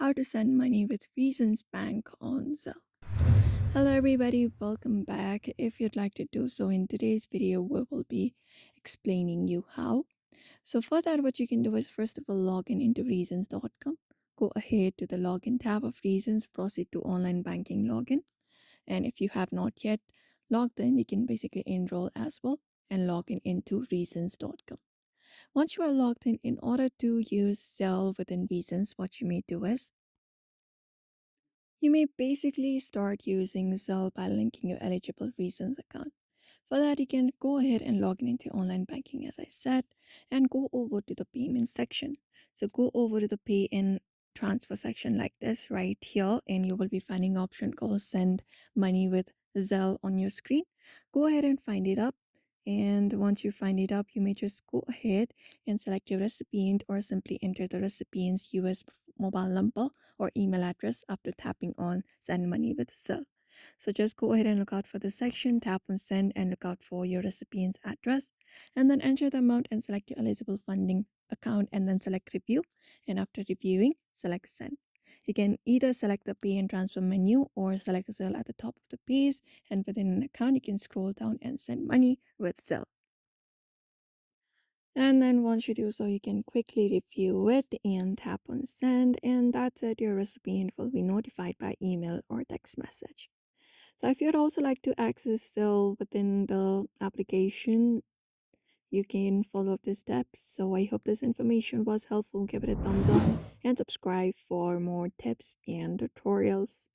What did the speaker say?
how to send money with Regions Bank on Zelle. Hello everybody, welcome back. If you'd like to do so in today's video, we will be explaining you how. So for that, what you can do is first of all log in into reasons.com. Go ahead to the login tab of Reasons, proceed to online banking login. And if you have not yet logged in, you can basically enroll as well and log in into reasons.com. Once you are logged in order to use Zelle within Reasons, what you may do is you may basically start using Zelle by linking your eligible Reasons account. For that, you can go ahead and log in into online banking, as I said, and go over to the payment section. So go over to the pay and transfer section like this right here, and you will be finding an option called send money with Zelle on your screen. Go ahead and find it up. And once you find it up, you may just go ahead and select your recipient or simply enter the recipient's US mobile number or email address after tapping on send money with Zelle. So just go ahead and look out for the section, tap on send and look out for your recipient's address and then enter the amount and select your eligible funding account and then select review, and after reviewing select send. You can either select the pay and transfer menu or select Zelle at the top of the page, and within an account you can scroll down and send money with Zelle. And then once you do so, you can quickly review it and tap on send, and that's it. Your recipient will be notified by email or text message. So if you'd also like to access Zelle within the application, you can follow up the steps. So I hope this information was helpful. Give it a thumbs up and subscribe for more tips and tutorials.